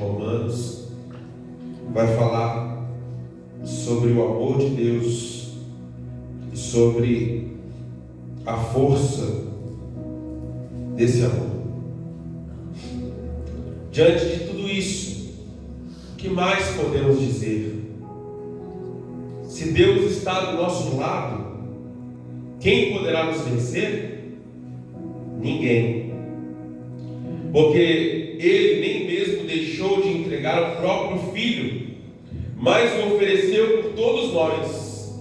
Romanos, vai falar sobre o amor de Deus e sobre a força desse amor. Diante de tudo isso, o que mais podemos dizer? Se Deus está do nosso lado, quem poderá nos vencer? Ninguém. Porque Ele nem mesmo deixou de entregar o próprio Filho, mas o ofereceu por todos nós.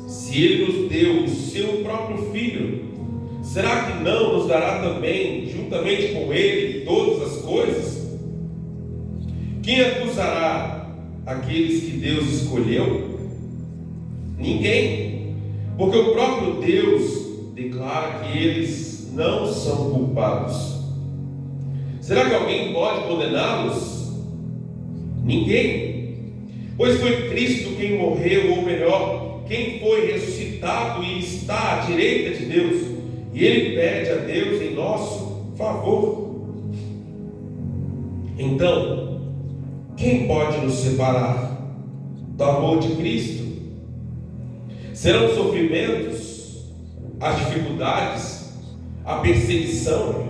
Se Ele nos deu o seu próprio Filho, será que não nos dará também, juntamente com Ele, todas as coisas? Quem acusará aqueles que Deus escolheu? Ninguém, porque o próprio Deus declara que eles não são culpados. Será que alguém pode condená-los? Ninguém, pois foi Cristo quem morreu, ou melhor, quem foi ressuscitado e está à direita de Deus, e Ele pede a Deus em nosso favor. Então, quem pode nos separar do amor de Cristo? Serão os sofrimentos, as dificuldades, a perseguição,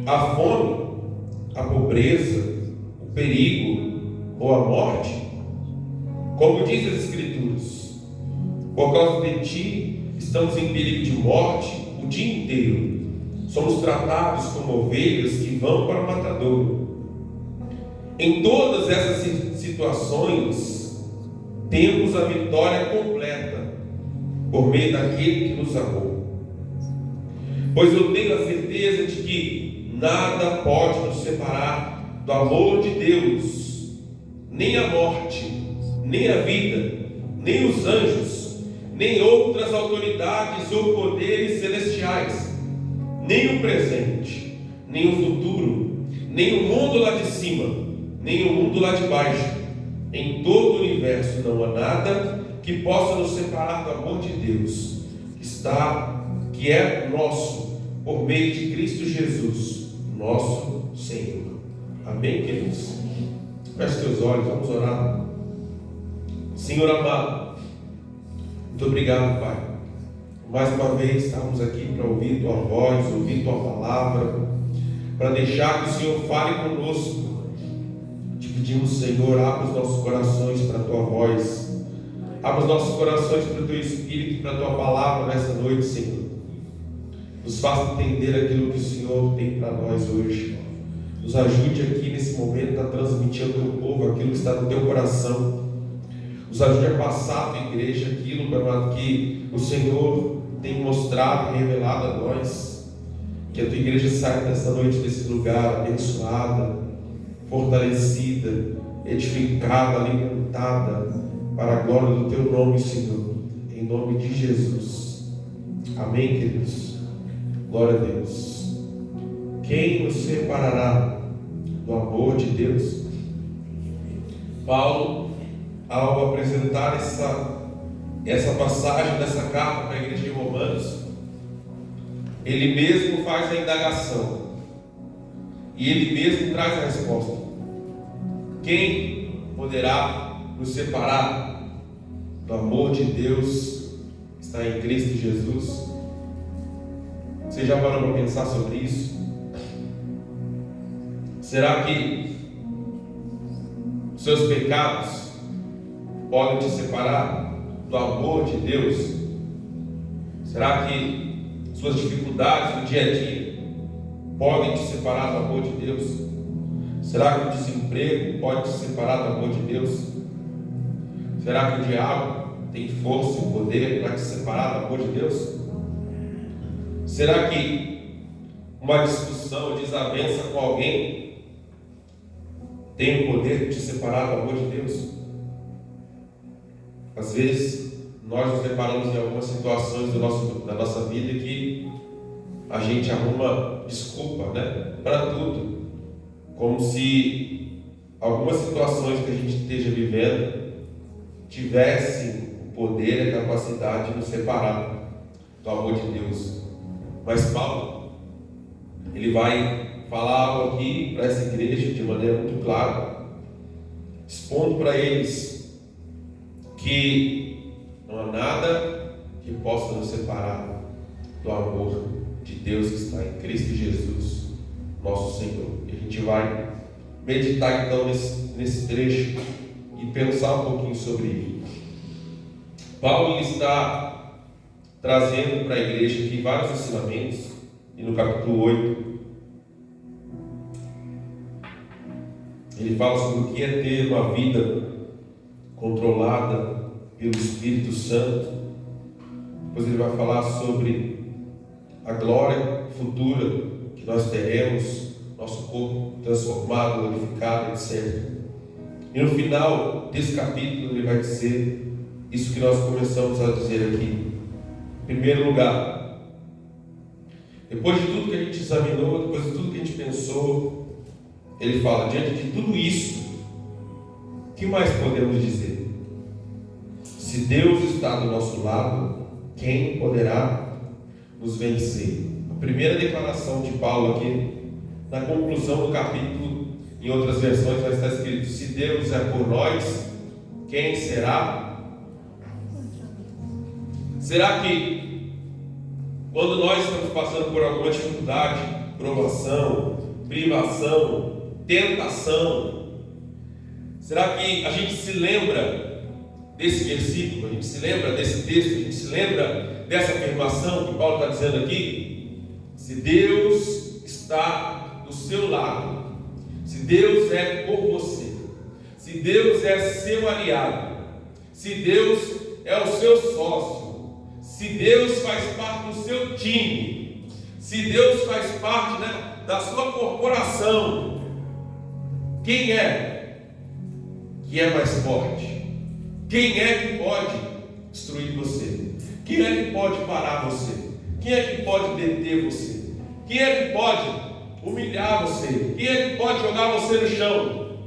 a fome, a pobreza, o perigo ou a morte? Como diz as Escrituras, por causa de ti estamos em perigo de morte o dia inteiro. Somos tratados como ovelhas que vão para o matadouro. Em todas essas situações, temos a vitória completa por meio daquele que nos amou. Pois eu tenho a certeza de que nada pode nos separar do amor de Deus, nem a morte, nem a vida, nem os anjos, nem outras autoridades ou poderes celestiais, nem o presente, nem o futuro, nem o mundo lá de cima, nem o mundo lá de baixo. Em todo o universo não há nada que possa nos separar do amor de Deus, que é nosso, por meio de Cristo Jesus, nosso Senhor. Amém, queridos? Feche teus olhos, vamos orar. Senhor amado, muito obrigado, Pai. Mais uma vez estamos aqui para ouvir Tua voz, ouvir Tua palavra, para deixar que o Senhor fale conosco. Te pedimos, Senhor, abra os nossos corações para a Tua voz, abra os nossos corações para o Teu Espírito, para a Tua palavra nessa noite, Senhor. Nos faça entender aquilo que o Senhor tem para nós hoje. Nos ajude aqui nesse momento a transmitir ao Teu povo aquilo que está no Teu coração. Nos ajude a passar à Tua igreja aquilo que o Senhor tem mostrado e revelado a nós. Que a Tua igreja saia dessa noite desse lugar abençoada, fortalecida, edificada, alimentada para a glória do Teu nome, Senhor. Em nome de Jesus. Amém, queridos? Glória a Deus. Quem nos separará do amor de Deus? Paulo, ao apresentar essa passagem dessa carta para a igreja de Romanos, ele mesmo faz a indagação e ele mesmo traz a resposta. Quem poderá nos separar do amor de Deus que está em Cristo Jesus? Você já parou para pensar sobre isso? Será que os seus pecados podem te separar do amor de Deus? Será que suas dificuldades do dia a dia podem te separar do amor de Deus? Será que o desemprego pode te separar do amor de Deus? Será que o diabo tem força e poder para te separar do amor de Deus? Será que uma discussão, desavença com alguém tem o poder de te separar do amor de Deus? Às vezes nós nos deparamos em algumas situações da nossa vida que a gente arruma desculpa, para tudo, como se algumas situações que a gente esteja vivendo tivessem o poder e a capacidade de nos separar do amor de Deus. Mas Paulo, ele vai falar algo aqui para essa igreja de maneira muito clara, expondo para eles que não há nada que possa nos separar do amor de Deus que está em Cristo Jesus, nosso Senhor. E a gente vai meditar então nesse trecho e pensar um pouquinho sobre ele. Paulo está trazendo para a igreja aqui vários ensinamentos, e no capítulo 8 ele fala sobre o que é ter uma vida controlada pelo Espírito Santo. Depois ele vai falar sobre a glória futura que nós teremos, nosso corpo transformado, glorificado, etc. E no final desse capítulo ele vai dizer isso que nós começamos a dizer aqui. Em primeiro lugar, depois de tudo que a gente examinou, depois de tudo que a gente pensou, ele fala, diante de tudo isso, o que mais podemos dizer? Se Deus está do nosso lado, quem poderá nos vencer? A primeira declaração de Paulo aqui, na conclusão do capítulo, em outras versões vai estar escrito, se Deus é por nós, quem será? Será que quando nós estamos passando por alguma dificuldade, provação, privação, tentação, será que a gente se lembra desse versículo, a gente se lembra desse texto, a gente se lembra dessa afirmação que Paulo está dizendo aqui? Se Deus está do seu lado, se Deus é por você, se Deus é seu aliado, se Deus é o seu sócio, se Deus faz parte do seu time, se Deus faz parte, da sua corporação, quem é que é mais forte? Quem é que pode destruir você? Quem é que pode parar você? Quem é que pode deter você? Quem é que pode humilhar você? Quem é que pode jogar você no chão?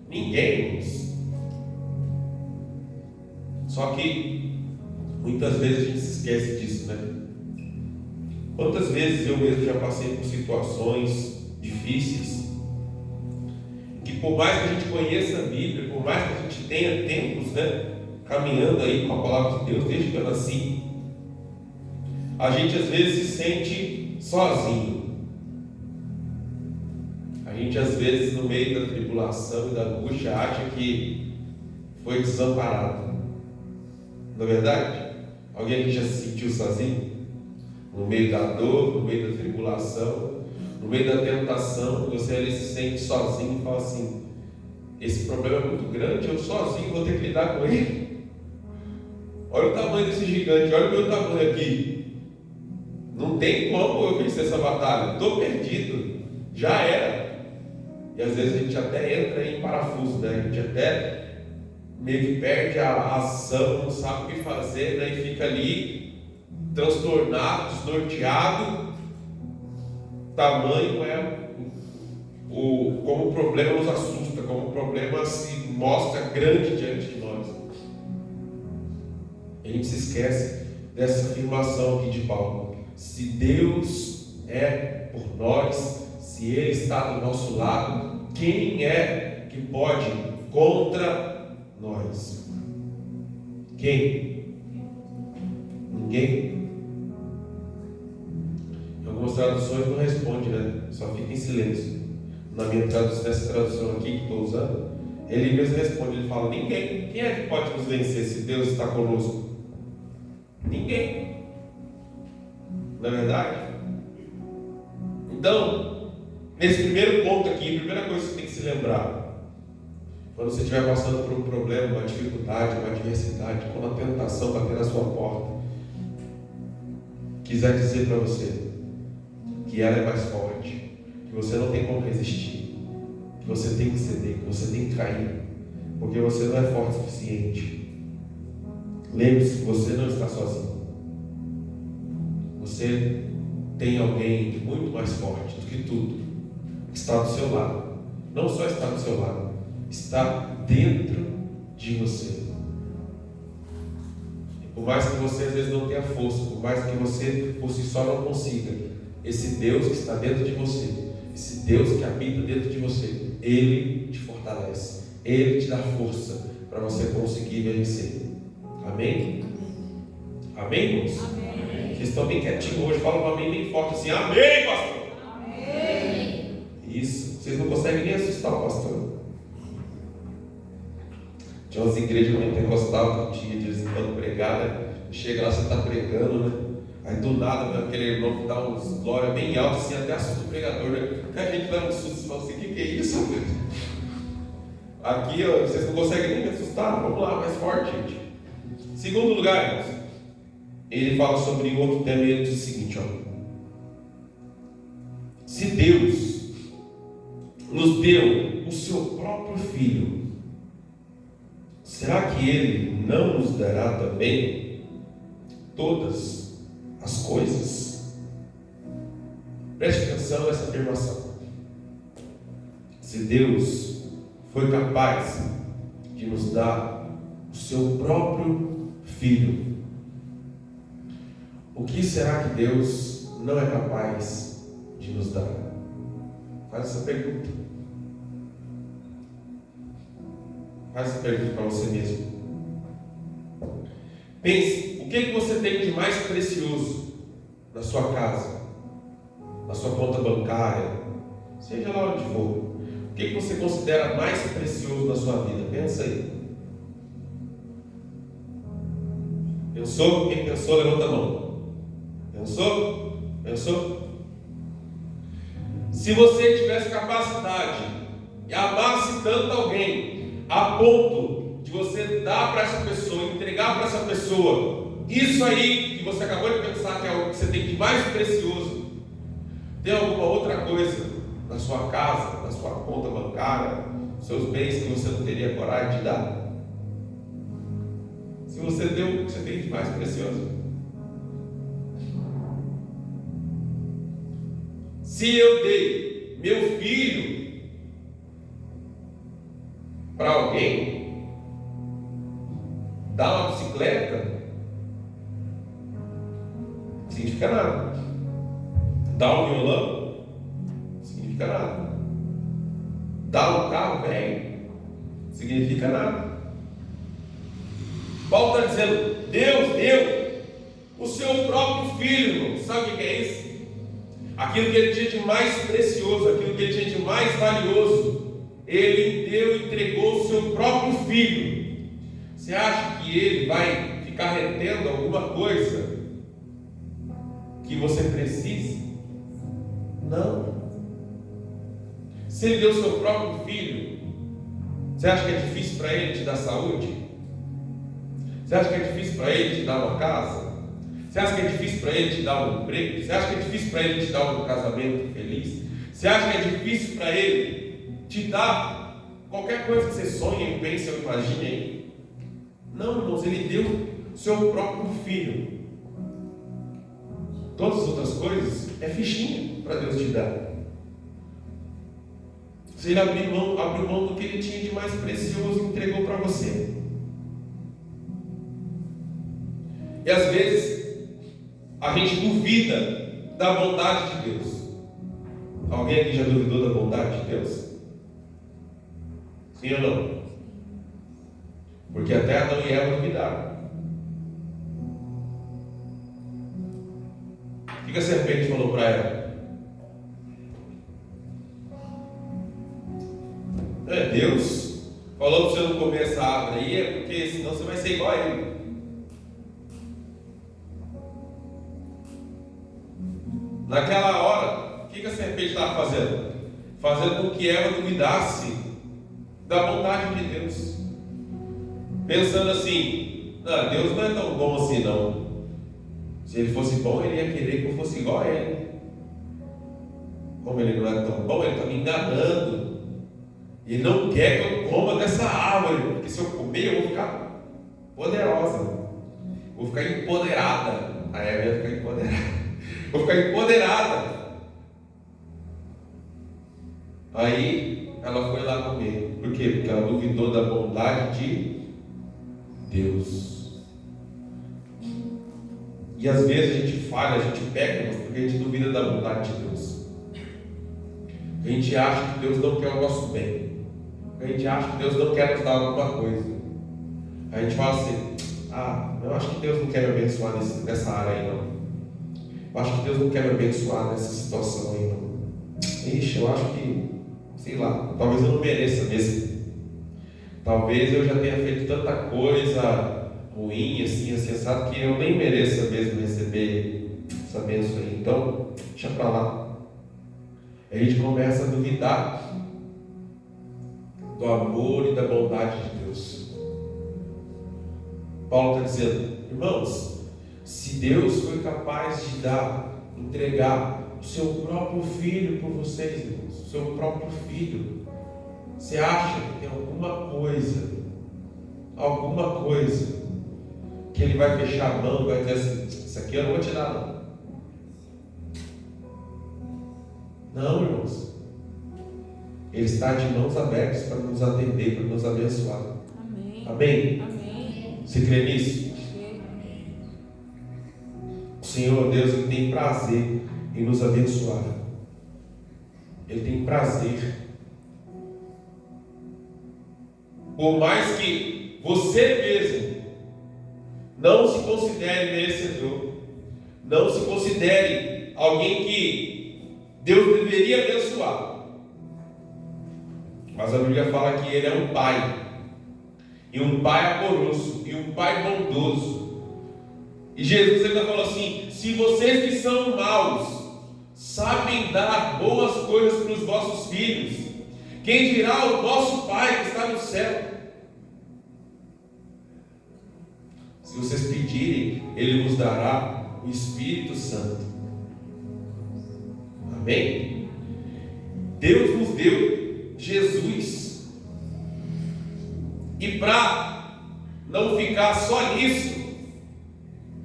Ninguém, irmãos. Só que muitas vezes a gente se esquece disso, né? Quantas vezes eu mesmo já passei por situações difíceis, que por mais que a gente conheça a Bíblia, por mais que a gente tenha tempos, caminhando aí com a palavra de Deus, desde que eu nasci, a gente às vezes se sente sozinho. A gente às vezes no meio da tribulação e da angústia acha que foi desamparado. Não é verdade? Alguém aqui já se sentiu sozinho? No meio da dor, no meio da tribulação, no meio da tentação, você ali se sente sozinho e fala assim, esse problema é muito grande, eu sozinho vou ter que lidar com ele. Olha o tamanho desse gigante, olha o meu tamanho aqui. Não tem como eu vencer essa batalha, estou perdido, já era. E às vezes a gente até entra em parafuso, a gente até meio que perde a ação, não sabe o que fazer, e fica ali transtornado, desnorteado. Tamanho é como o problema nos assusta, como o problema se mostra grande diante de nós. A gente se esquece dessa afirmação aqui de Paulo. Se Deus é por nós, se Ele está do nosso lado, quem é que pode contra nós? Quem? Ninguém. Em algumas traduções não responde, só fica em silêncio. Na minha tradução, nessa tradução aqui que estou usando, ele mesmo responde, ele fala, ninguém. Quem é que pode nos vencer se Deus está conosco? Ninguém. Não é verdade? Então, nesse primeiro ponto aqui, a primeira coisa que você tem que se lembrar, quando você estiver passando por um problema, uma dificuldade, uma adversidade, quando a tentação bater na sua porta, quiser dizer para você que ela é mais forte, que você não tem como resistir, que você tem que ceder, que você tem que cair, porque você não é forte o suficiente. Lembre-se, você não está sozinho. Você tem alguém muito mais forte do que tudo, que está do seu lado. Não só está do seu lado, está dentro de você. Por mais que você às vezes não tenha força, por mais que você por si só não consiga, esse Deus que está dentro de você Esse Deus que habita dentro de você, Ele te fortalece, Ele te dá força para você conseguir vencer. Amém? Amém, irmãos? Amém. Vocês estão bem quietinhos hoje, falam para mim bem forte assim, amém, pastor? Amém. Isso, vocês não conseguem nem assustar o pastor. Tinha umas igrejas pentecostais que tinha de vez em quando pregar, né? Chega lá, você está pregando, né? Aí do nada, aquele irmão que dá uns glória bem alto, assim, até assusta o pregador, né? Aí a gente dá um susto e fala assim, o que é isso? Aqui, ó, vocês não conseguem nem me assustar, vamos lá, mais forte, gente. Segundo lugar, irmãos, ele fala sobre outro tema e ele diz o seguinte, ó. Se Deus nos deu o seu próprio Filho, será que Ele não nos dará também todas as coisas? Preste atenção nessa afirmação. Se Deus foi capaz de nos dar o seu próprio Filho, o que será que Deus não é capaz de nos dar? Faz essa pergunta. Faz essa pergunta para você mesmo. Pense, o que você tem de mais precioso na sua casa, na sua conta bancária, seja lá onde for. O que você considera mais precioso na sua vida? Pensa aí. Pensou? Quem pensou, levanta a mão. Pensou? Pensou? Se você tivesse capacidade e amasse tanto alguém, a ponto de você dar para essa pessoa, entregar para essa pessoa, isso aí que você acabou de pensar que é o que você tem de mais precioso, tem alguma outra coisa na sua casa, na sua conta bancária, seus bens que você não teria coragem de dar? Se você deu o que você tem de mais precioso. Se eu dei meu filho para alguém, dar uma bicicleta, não significa nada. Dar um violão, não significa nada. Dar um carro velho, não significa nada. Paulo está dizendo, Deus deu o seu próprio filho, irmão. Sabe o que é isso? Aquilo que ele tinha de mais precioso, aquilo que ele tinha de mais valioso, ele deu e entregou o seu próprio filho. Você acha que ele vai ficar retendo alguma coisa que você precise? Não. Se ele deu o seu próprio filho, você acha que é difícil para ele te dar saúde? Você acha que é difícil para ele te dar uma casa? Você acha que é difícil para ele te dar um emprego? Você acha que é difícil para ele te dar um casamento feliz? Você acha que é difícil para ele te dar qualquer coisa que você sonha, pense ou imagine aí? Não, irmãos, ele deu o seu próprio filho. Todas as outras coisas é fichinha para Deus te dar. Se ele abriu mão do que ele tinha de mais precioso e entregou para você. E às vezes a gente duvida da bondade de Deus. Alguém aqui já duvidou da bondade de Deus? Sim ou não? Porque até Adão e Eva duvidaram. O que a serpente falou para ela? Deus falou para você não comer essa árvore aí, porque senão você vai ser igual a ele. Naquela hora, o que a serpente estava fazendo? Fazendo com que Eva duvidasse da bondade de Deus. Pensando assim, não, Deus não é tão bom assim não. Se ele fosse bom, ele ia querer que eu fosse igual a ele. Como ele não é tão bom, ele está me enganando. Ele não quer que eu coma dessa árvore, porque se eu comer, eu vou ficar poderosa. Vou ficar empoderada. A Eva ia ficar empoderada. Vou ficar empoderada. Aí ela foi lá comer. Por quê? Porque ela duvidou da bondade de Deus. E às vezes a gente falha, a gente peca, mas porque a gente duvida da bondade de Deus. A gente acha que Deus não quer o nosso bem. A gente acha que Deus não quer nos dar alguma coisa. A gente fala assim: eu acho que Deus não quer me abençoar nessa área aí não. Eu acho que Deus não quer me abençoar nessa situação aí não. Ixi, eu acho que, sei lá, talvez eu não mereça mesmo. Talvez eu já tenha feito tanta coisa ruim, assim, sabe, que eu nem mereça mesmo receber essa bênção aí. Então, deixa pra lá. Aí a gente começa a duvidar do amor e da bondade de Deus. Paulo está dizendo: irmãos, se Deus foi capaz de entregar o seu próprio filho por vocês, irmãos, o seu próprio filho, você acha que tem alguma coisa que ele vai fechar a mão e vai dizer assim: isso aqui eu não vou te dar não? Não, irmãos. Ele está de mãos abertas para nos atender, para nos abençoar. Amém. Amém? Amém. Você crê nisso? O Senhor Deus, Ele tem prazer em nos abençoar. Ele tem prazer. Por mais que você mesmo não se considere merecedor, não se considere alguém que Deus deveria abençoar, mas a Bíblia fala que Ele é um Pai, e um Pai amoroso, e um Pai bondoso. E Jesus ainda falou assim: se vocês que são maus sabem dar boas coisas para os vossos filhos, quem dirá o nosso Pai que está no céu? Se vocês pedirem, Ele vos dará o Espírito Santo. Amém? Deus nos deu Jesus. E para não ficar só nisso,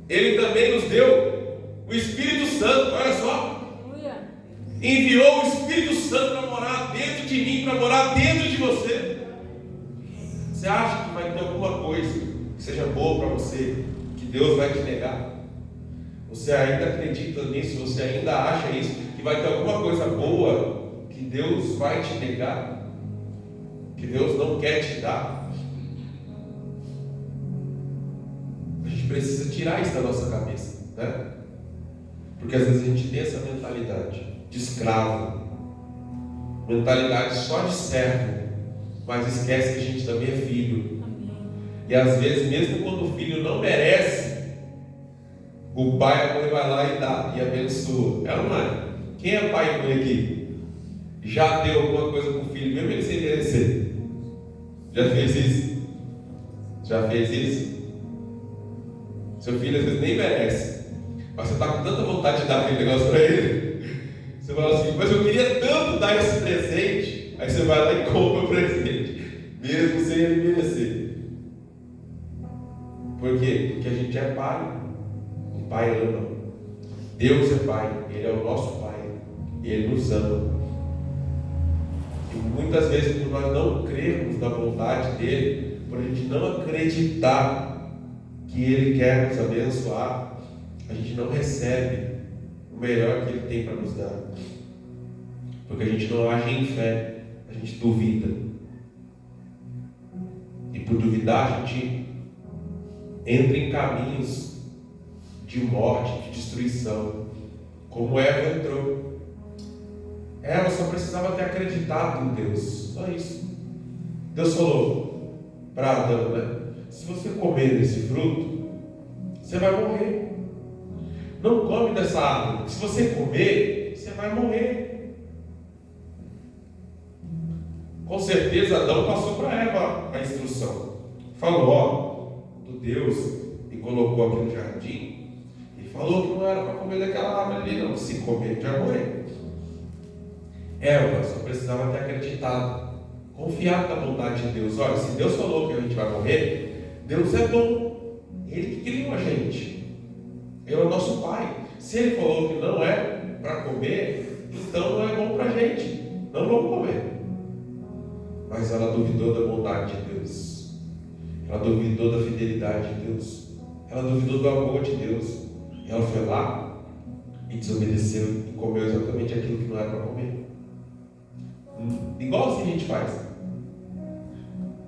Ele também nos deu o Espírito Santo. Olha só. Enviou o Espírito Santo para morar dentro de mim, para morar dentro de você. Você acha que vai ter alguma coisa que seja boa para você, que Deus vai te negar? Você ainda acredita nisso? Você ainda acha isso? Que vai ter alguma coisa boa que Deus vai te negar? Que Deus não quer te dar? A gente precisa tirar isso da nossa cabeça, né? Porque às vezes a gente tem essa mentalidade de escravo, mentalidade só de servo, mas esquece que a gente também é filho. E às vezes, mesmo quando o filho não merece, o pai e a mãe vai lá e dá, e abençoa. É ou não é? Quem é pai e mãe aqui? Já deu alguma coisa para o filho, mesmo ele sem merecer? Já fez isso? Já fez isso? Seu filho às vezes nem merece, mas você está com tanta vontade de dar aquele negócio para ele. Você fala assim: mas eu queria tanto dar esse presente. Aí você vai lá e compra o presente, mesmo sem ele merecer. Por quê? Porque a gente é pai. O pai ama. Deus é pai. Ele é o nosso pai. Ele nos ama. E muitas vezes, por nós não crermos na vontade dele, por a gente não acreditar que ele quer nos abençoar, a gente não recebe o melhor que ele tem para nos dar. Porque a gente não age em fé, a gente duvida. E por duvidar, a gente entra em caminhos de morte, de destruição, como Eva entrou. Ela só precisava ter acreditado em Deus, só isso. Deus falou para Adão, né? Se você comer desse fruto, você vai morrer. Não come dessa árvore. Se você comer, você vai morrer. Com certeza Adão passou para Eva a instrução. Falou, do Deus, e colocou aqui no jardim, e falou que não era para comer daquela árvore ali, não. Se comer, já morrer. Eva só precisava ter acreditado, confiado na vontade de Deus. Olha, se Deus falou que a gente vai morrer, Deus é bom. Ele que criou a gente. Ele é o nosso Pai. Se Ele falou que não é para comer, então não é bom para a gente. Não vamos comer. Mas ela duvidou da bondade de Deus. Ela duvidou da fidelidade de Deus. Ela duvidou do amor de Deus. E ela foi lá e desobedeceu e comeu exatamente aquilo que não era para comer. Igualzinho a gente faz.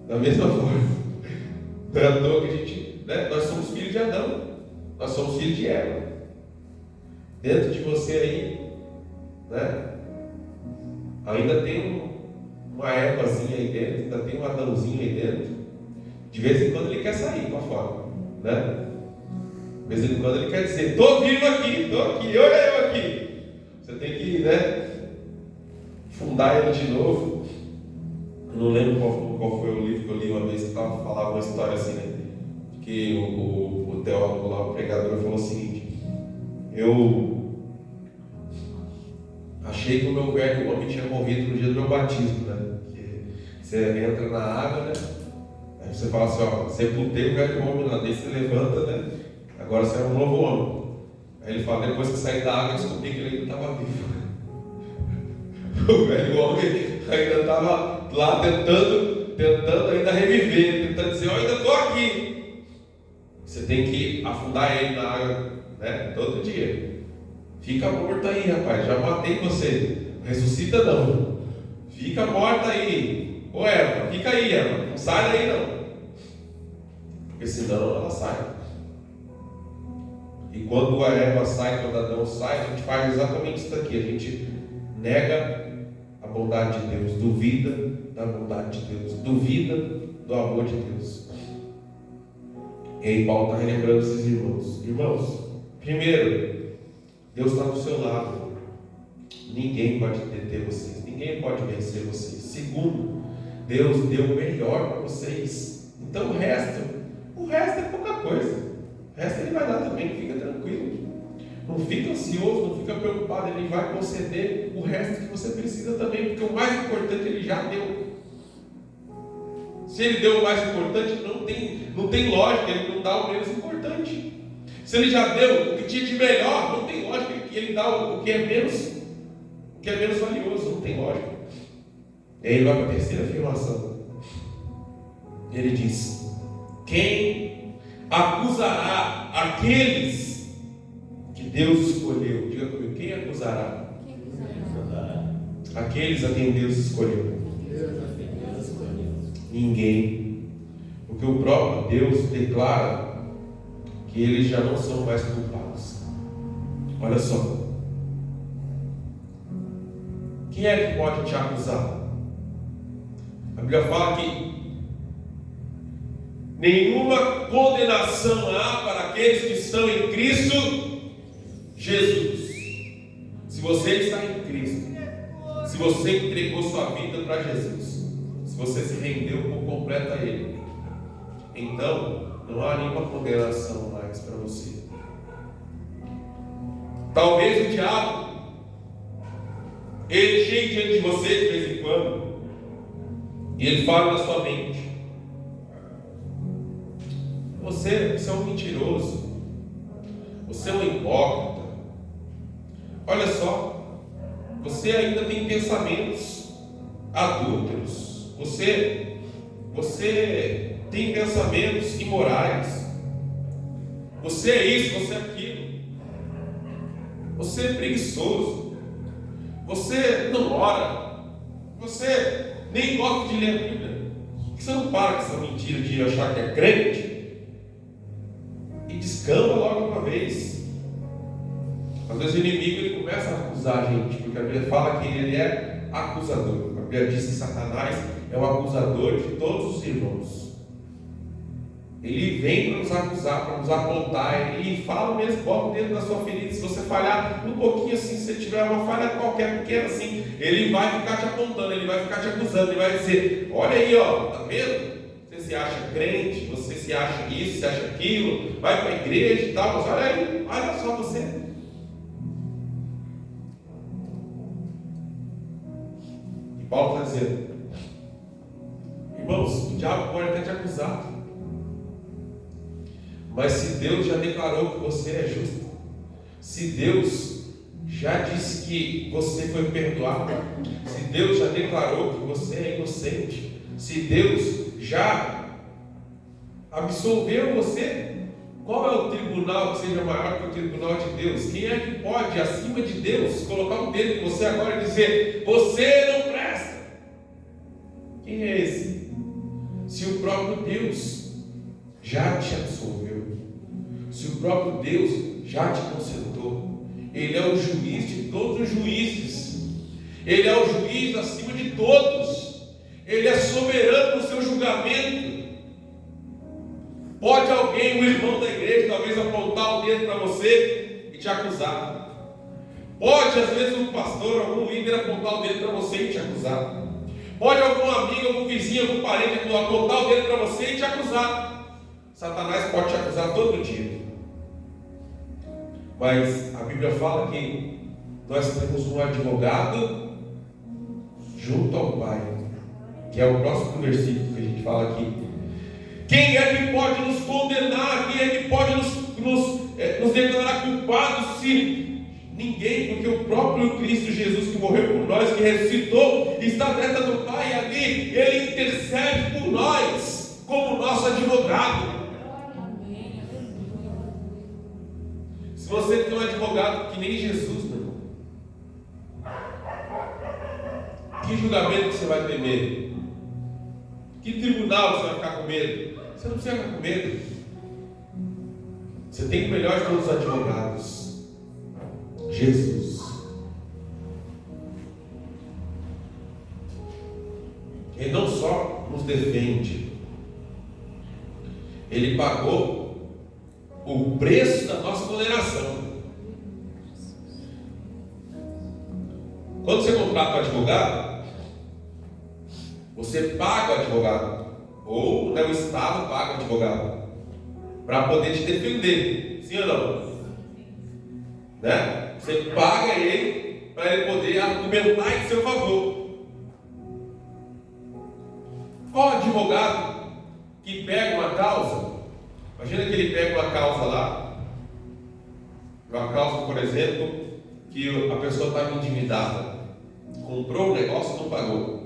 Da mesma forma. Não é à toa que a gente, né? Nós somos filhos de Adão. Nós somos filhos de Eva. Dentro de você aí, né? Ainda tem uma Evazinha aí dentro, ainda tem um Adãozinho aí dentro. De vez em quando ele quer sair para fora, né? De vez em quando ele quer dizer: estou vivo aqui, estou aqui, olha eu aqui. Você tem que, né, fundar ele de novo. Eu não lembro qual foi o livro que eu li uma vez que falava uma história assim, né? Que o teólogo lá, o pregador, falou o seguinte: eu achei que o meu velho homem tinha morrido no dia do meu batismo, né? Que você entra na água, né? Aí você fala assim: ó, sepultei o velho homem lá, daí você levanta, né? Agora você é um novo homem. Aí ele fala: depois que saí da água, eu descobri que ele ainda estava vivo. O velho homem ainda estava lá tentando ainda reviver, tentando dizer: eu ainda estou aqui. Você tem que afundar ele na água, né? Todo dia. Fica morto aí, rapaz, já matei você. Ressuscita não. Fica morta aí. Ô Eva, fica aí, Eva. Não sai daí não. Porque senão ela sai. E quando a Eva sai, quando Adão sai, a gente faz exatamente isso daqui. A gente nega a bondade de Deus, duvida da bondade de Deus, duvida do amor de Deus. E aí Paulo está relembrando esses irmãos. Irmãos, primeiro, Deus está do seu lado. Ninguém pode deter vocês, ninguém pode vencer vocês. Segundo, Deus deu o melhor para vocês. Então o resto é pouca coisa. O resto Ele vai dar também, fica tranquilo. Não fica ansioso, não fica preocupado. Ele vai conceder o resto que você precisa também, porque o mais importante Ele já deu. Se Ele deu o mais importante, não tem lógica Ele não dá o menos importante. Se Ele já deu o que tinha de melhor, não tem lógica que Ele dá o que é menos valioso, não tem lógica. E aí ele vai para a terceira afirmação. Ele diz: quem acusará aqueles que Deus escolheu? Diga comigo, quem acusará? Aqueles a quem Deus escolheu. Ninguém. Porque o próprio Deus declara que eles já não são mais culpados. Olha só. Quem é que pode te acusar? A Bíblia fala que nenhuma condenação há para aqueles que estão em Cristo Jesus. Se você está em Cristo, se você entregou sua vida para Jesus, se você se rendeu por completo a Ele, então não há nenhuma condenação mais para você. Talvez o diabo ele chegue diante de você de vez em quando e ele fala na sua mente: você é um mentiroso, você é um hipócrita, olha só, você ainda tem pensamentos adúlteros, você tem pensamentos imorais, você é isso, você é aquilo, você é preguiçoso, você não ora, você nem gosta de ler a Bíblia. Por que você não para com essa mentira de achar que é crente e descamba logo uma vez? Às vezes o inimigo ele começa a acusar a gente, porque a Bíblia fala que ele é acusador. A Bíblia diz que Satanás é o acusador de todos os irmãos. Ele vem para nos acusar, para nos apontar, ele fala mesmo, bota o dedo na sua ferida. Se você falhar um pouquinho assim, se você tiver uma falha qualquer pequena assim, ele vai ficar te apontando, ele vai ficar te acusando, ele vai dizer: olha aí, ó, tá vendo? Você se acha crente, você se acha isso, se acha aquilo, vai para a igreja e tal, mas olha aí, olha só você. E Paulo está dizendo: irmãos, o diabo pode até te acusar, mas se Deus já declarou que você é justo, se Deus já disse que você foi perdoado, se Deus já declarou que você é inocente, se Deus já absolveu você, qual é o tribunal que seja maior que o tribunal de Deus? Quem é que pode, acima de Deus, colocar o dedo em você agora e dizer: você não presta? Quem é esse? Se o próprio Deus já te absolveu, se o próprio Deus já te consertou, Ele é o juiz de todos os juízes, Ele é o juiz acima de todos, Ele é soberano no seu julgamento. Pode alguém, um irmão da igreja, talvez apontar o dedo para você e te acusar. Pode, às vezes, um pastor, algum líder apontar o dedo para você e te acusar. Pode algum amigo, algum vizinho, algum parente apontar o dedo para você e te acusar. Satanás pode te acusar todo dia. Mas a Bíblia fala que nós temos um advogado junto ao Pai, que é o próximo versículo que a gente fala aqui. Quem é que pode nos condenar? Quem é que pode nos declarar culpados? Se ninguém, porque o próprio Cristo Jesus, que morreu por nós, que ressuscitou, está dentro do Pai, e ali Ele intercede por nós como nosso advogado. Se você tem um advogado que nem Jesus, meu irmão, que julgamento você vai temer? Que tribunal você vai ficar com medo? Você não precisa ficar com medo. Você tem o melhor de todos os advogados, Jesus. Ele não só nos defende, Ele pagou o preço da nossa condenação. Quando você contrata um advogado, você paga o advogado, ou o Estado paga o advogado, para poder te defender, sim ou não? Né? Você paga ele, para ele poder argumentar em seu favor. Qual advogado que pega uma causa, imagina que ele pega uma causa lá, uma causa, por exemplo, que a pessoa estava endividada, comprou o negócio e não pagou.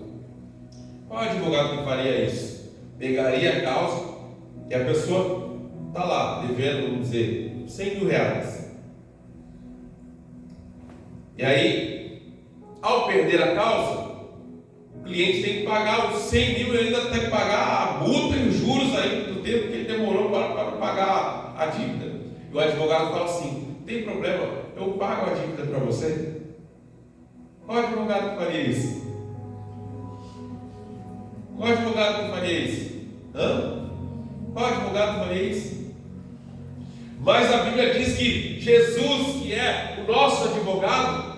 Qual advogado que faria isso? Pegaria a causa e a pessoa está lá, devendo, vamos dizer, 100 mil reais. E aí, ao perder a causa, o cliente tem que pagar os 100 mil e ainda tem que pagar a multa e os juros aí do tempo que ele demorou para pagar a dívida. E o advogado fala assim: tem problema, eu pago a dívida para você. Qual advogado que faria isso? Qual advogado que faria isso? Qual advogado que faria isso? Mas a Bíblia diz que Jesus, que é o nosso advogado,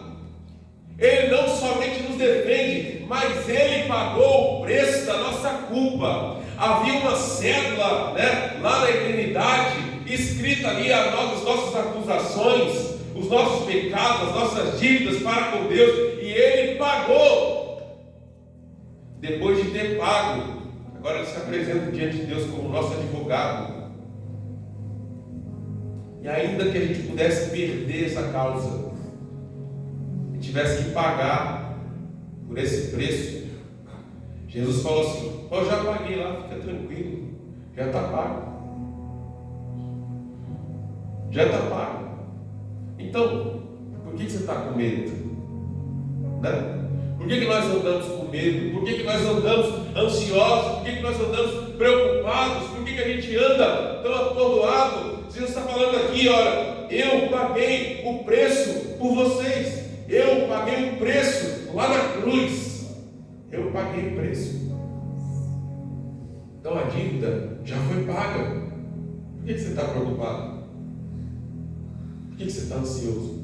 Ele não somente nos defende, mas Ele pagou o preço da nossa culpa. Havia uma cédula, né, lá na eternidade, escrita ali as nossas acusações, os nossos pecados, as nossas dívidas para com Deus, e Ele pagou. Depois de ter pago, agora Ele se apresenta diante de Deus como nosso advogado. E ainda que a gente pudesse perder essa causa, e tivesse que pagar por esse preço, Jesus falou assim: eu já paguei lá, fica tranquilo, já está pago. Já está pago. Então, por que você está com medo? Né? Por que nós andamos com medo? Por que nós andamos ansiosos? Por que nós andamos preocupados? Por que a gente anda tão atordoado? Jesus está falando aqui, olha, eu paguei o preço por vocês. Eu paguei o preço lá na cruz. Eu paguei o preço. Então a dívida já foi paga. Por que você está preocupado? Por que você está ansioso?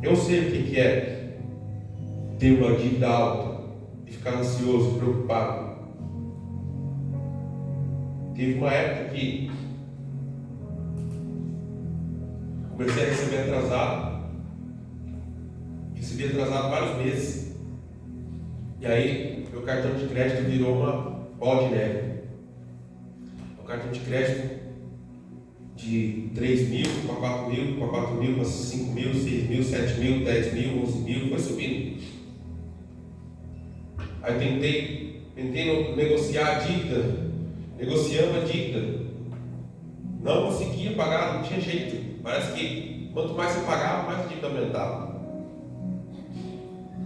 Eu sei o que é ter uma dívida alta e ficar ansioso, preocupado. Teve uma época que comecei a receber atrasado. Recebi atrasado vários meses. E aí meu cartão de crédito virou uma bola de neve. O cartão de crédito de 3 mil para 4 mil, para 4 mil, para 5 mil, 6 mil, 7 mil, 10 mil, 11 mil, foi subindo. Aí tentei negociar a dívida, negociando a dívida, não conseguia pagar, não tinha jeito. Parece que quanto mais você pagava, mais a dívida aumentava.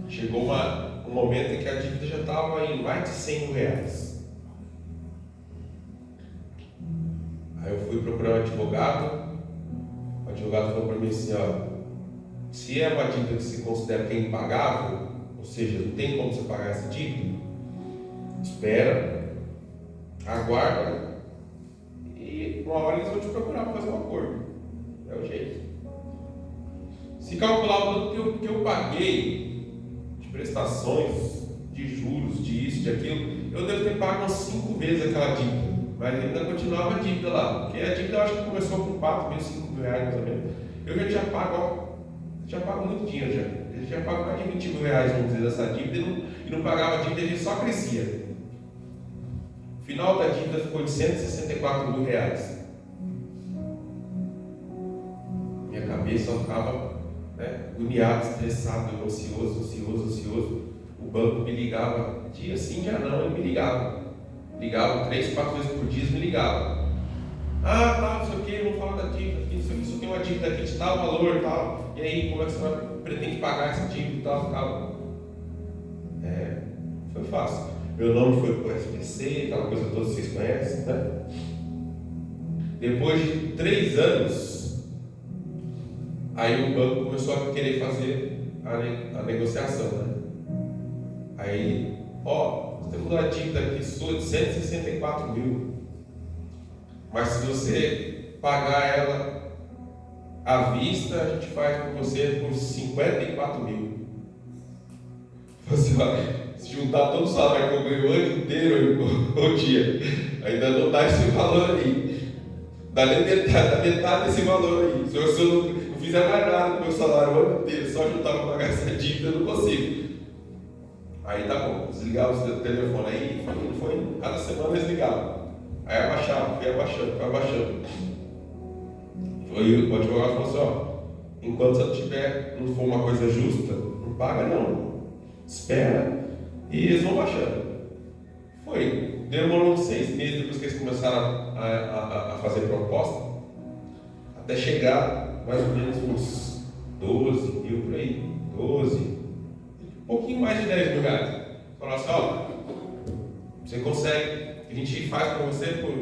Chegou um momento em que a dívida já estava em mais de 100 mil reais. Aí eu fui procurar um advogado. O advogado falou para mim assim: ó, se é uma dívida que se considera que é impagável, ou seja, não tem como você pagar essa dívida, espera, aguarda e uma hora eles vão te procurar para fazer um acordo. É o jeito. Se calcular o tanto que eu paguei de prestações, de juros, de isso, de aquilo, eu devo ter pago umas 5 vezes aquela dívida, mas ainda continuava a dívida lá, porque a dívida eu acho que começou com 4 mil, 5 mil reais mais ou menos. Eu já tinha pago muito dinheiro já. Eu já pago mais de 20 mil reais, vamos dizer, dessa dívida e não pagava a dívida, a gente só crescia. O final da dívida ficou de 164 mil reais. Minha cabeça só ficava agoniado, estressado, ansioso. O banco me ligava, dia sim, dia não, ele me ligava. Ligava 3, 4 vezes por dia, me ligava. Ah, tá, não sei o que, vamos falar da dívida aqui, isso tem uma dívida aqui de tal valor, tal. E aí, como é que você pretende pagar essa dívida e tal? Foi fácil. Meu nome foi para o SPC, aquela coisa toda que vocês conhecem, né? Depois de 3 anos, aí o banco começou a querer fazer a negociação, né? Aí, nós temos uma dívida aqui sua de 164 mil, mas se você pagar ela à vista, a gente faz com você por 54 mil. Você vai se juntar todo o salário que eu ganhei o ano inteiro, o dia, ainda não dá esse valor aí. Dá nem metade desse valor aí. Se eu não fizer mais nada com o meu salário o ano inteiro, só juntar para pagar essa dívida, eu não consigo. Aí tá bom, desligava o telefone aí, cada semana eles ligavam. Aí abaixava, foi abaixando. Foi o advogado falou assim: enquanto você não for uma coisa justa, não paga não. Espera e eles vão baixando. Demorou uns 6 meses depois que eles começaram a fazer proposta, até chegar mais ou menos uns 12 mil por aí, 12, um pouquinho mais de 10 mil reais. Falaram assim: você consegue, a gente faz para você por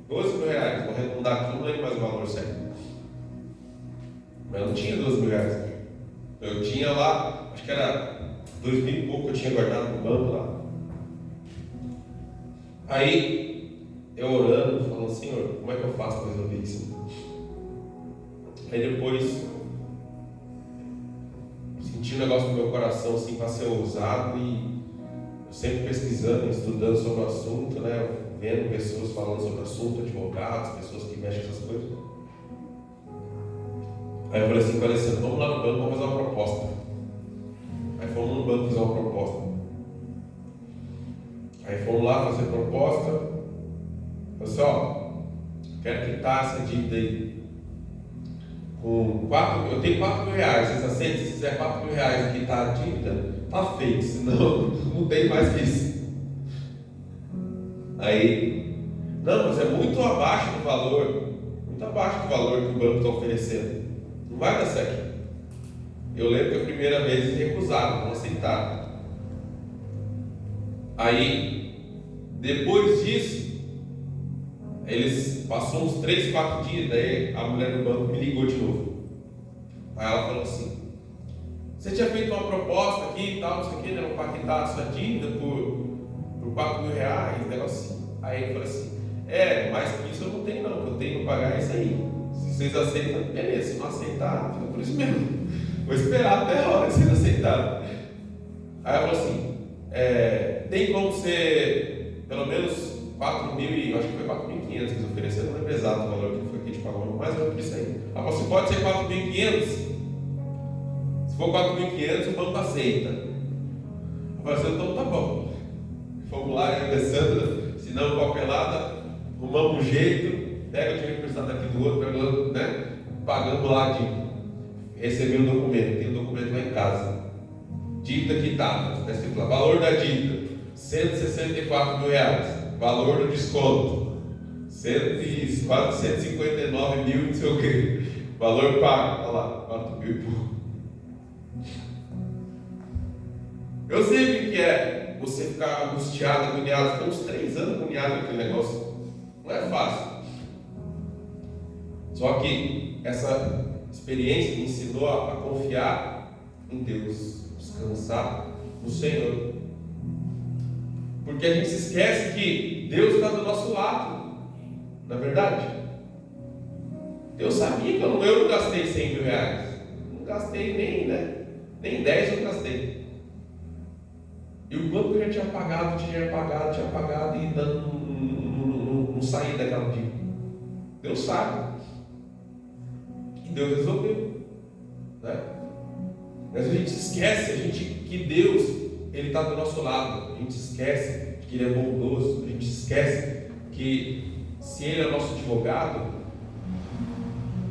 12 mil reais, vou arredondar aqui, não lembro mais o valor certo. Mas eu não tinha 12 mil reais. Eu tinha lá, acho que era 2 mil e pouco que eu tinha guardado no banco lá. Aí, eu orando, falando: Senhor, como é que eu faço para resolver isso? Aí depois, senti um negócio no meu coração assim para ser ousado, e eu sempre pesquisando, estudando sobre o assunto, né? Vendo pessoas falando sobre o assunto, advogados, pessoas que mexem com essas coisas. Aí eu falei assim com o Alessandro: vamos lá no banco, vamos fazer uma proposta. Aí fomos no banco fazer uma proposta. Aí fomos lá fazer proposta. Falei assim: quero quitar essa dívida aí com 4 mil. Eu tenho 4 mil reais, vocês aceitam? Se fizer 4 mil reais e quitar a dívida, tá feito, senão não tem mais que isso. Aí, não, mas é muito abaixo do valor que o banco está oferecendo. Não vai dar certo. Eu lembro que a primeira vez eles recusaram, não aceitaram. Aí, depois disso, eles passou uns 3, 4 dias, daí a mulher do banco me ligou de novo. Aí ela falou assim: você tinha feito uma proposta aqui e tal, não sei o que, né, para quitar a sua dívida por 4 mil reais, negócio assim. Aí eu falei assim: mais que isso eu não tenho não, eu tenho que pagar isso aí. Se vocês aceitam, beleza, se não aceitar, fica por isso mesmo. Vou esperar até a hora que vocês aceitarem. Aí ela falou assim: tem como ser pelo menos 4 mil, e acho que foi 4.500 que eles ofereceram, não lembro exato o valor que foi que a gente pagou, mas eu disse aí. Ela falou assim: pode ser 4.500? Se for 4.500, o banco aceita. Eu falei assim: então tá bom. Fomos lá, eu e a Alessandra, assinamos papelada, arrumamos um jeito, pega o dinheiro emprestado daqui do outro, né? Pagamos lá a dívida. Recebi um documento, tem um documento lá em casa. Dívida quitada, está escrito lá: valor da dívida, 164 mil reais. Valor do desconto, quase 159 mil, não sei o que. Valor pago, olha lá, 4 mil e pouco. Eu sei o que é você ficar angustiado, agoniado. Ficou uns 3 anos agoniado com aquele negócio. Não é fácil. Só que essa experiência me ensinou a confiar em Deus, descansar no Senhor. Porque a gente se esquece que Deus está do nosso lado. Não é verdade? Deus sabia que eu não gastei 100 mil reais. Não gastei nem 10 eu gastei. E o quanto eu já tinha pagado e ainda não saí daquela dívida. Deus sabe. E Deus resolveu. Né? Mas a gente esquece que Deus, Ele está do nosso lado. A gente esquece que Ele é bondoso. A gente esquece que se Ele é nosso advogado,